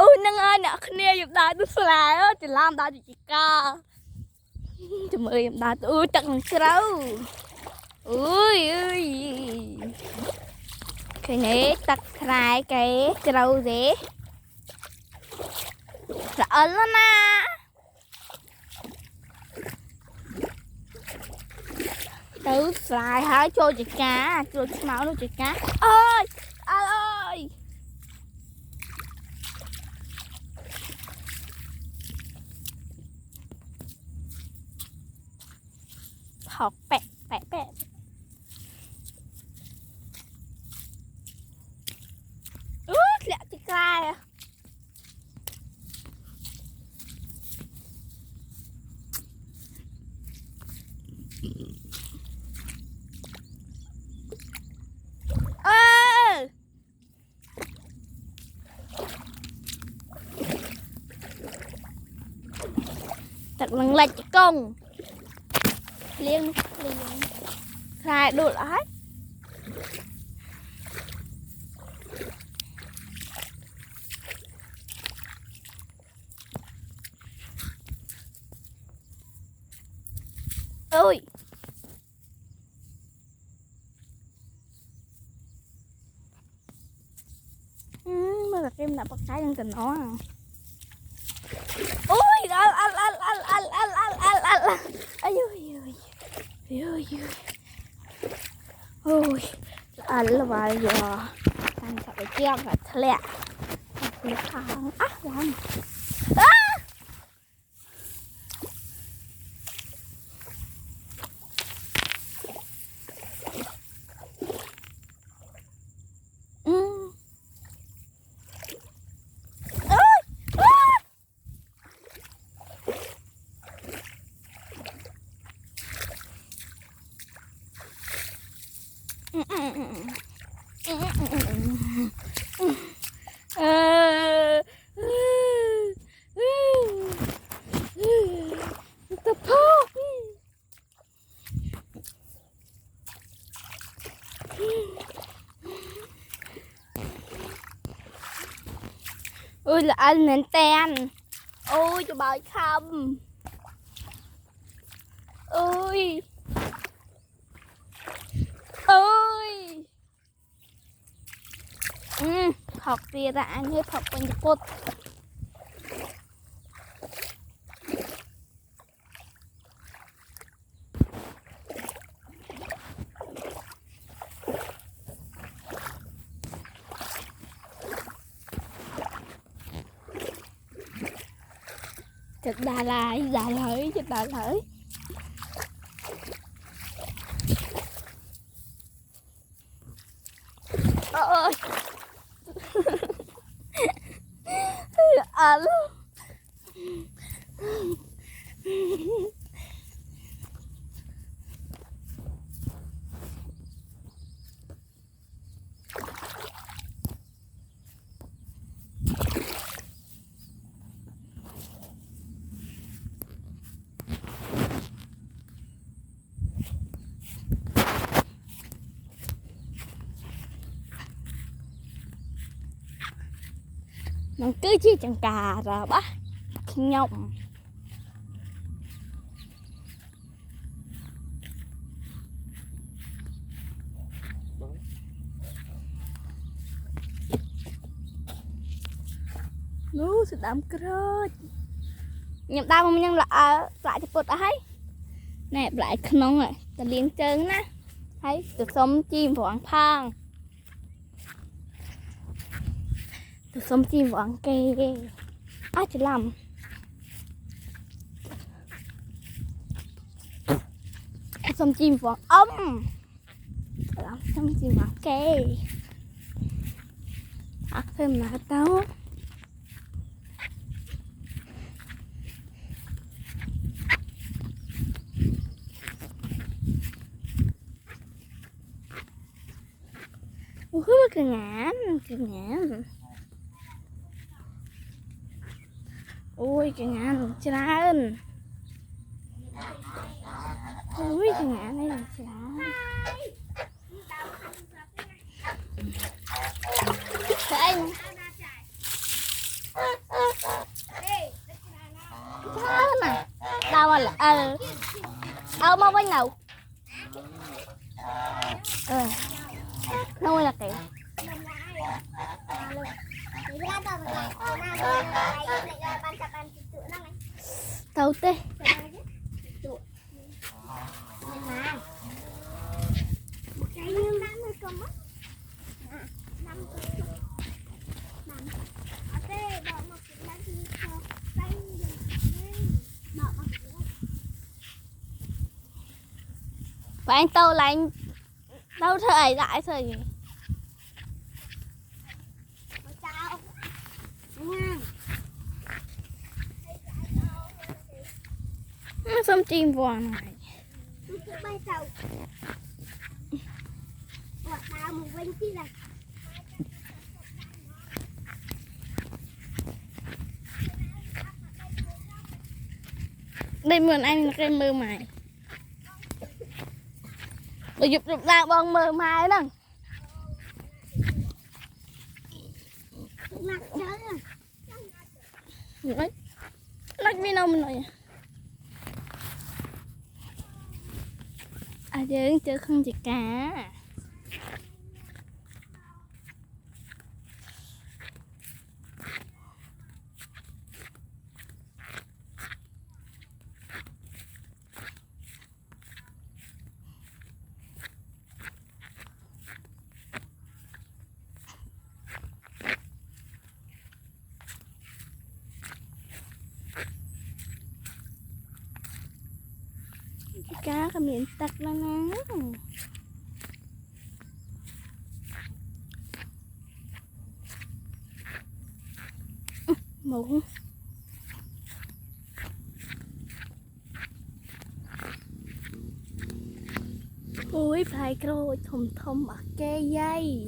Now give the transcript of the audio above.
ôi nâng ơi nè kia giùm đá tôi xài á chỉ làm đá chị ca chùm ơi giùm đá tôi tặng trâu ui ui cái này tặng khai cái trâu gì sợ lắm à tớ xài hái cho chị cá cho chị máu luôn chị cá ơi ơi ơi học bẹt bẹt bẹt lẹ chị ca à thật là lệch công liên khai đột ái ôi mà là em đã bắt cái trong tình nó à ôi ôi anh là bây giờ anh phải treo phải lẹ phải thang ác lắm ôi là anh nền ten ôi cho bà không ôi ôi học gì ra anh ấy học bên cột chật đà lại đà lợi chật đà lợi ơi anh nó cứ chi chẳng cà rồi bác nhộng nó sẽ đám cơ nhậm ta không nhân lại cho bột ấy nè lại không rồi ta liên chân nè thấy được sống chim vọng phang được sống chim vọng kê ai chỉ làm sống chim vọng ấm làm sống chim vọng kê thêm là tao cái ngán ôi cái ngán trơn ôi cái ngán này là trơn Đâu mau bên nào. Đâu là kìa. Tao tê. Và anh tao là anh đâu thời lại thời gì. Xong chim vàng này. Đây mượn anh là cái mưa mày. Bây giờ chụp ra bông mưa mày đó. Lách viên đâu mình rồi. À chứ không chỉ cá. Cá cái miệng tắt nó ná. Mụ. Ôi phải rồi thùng thùng ở cây dây.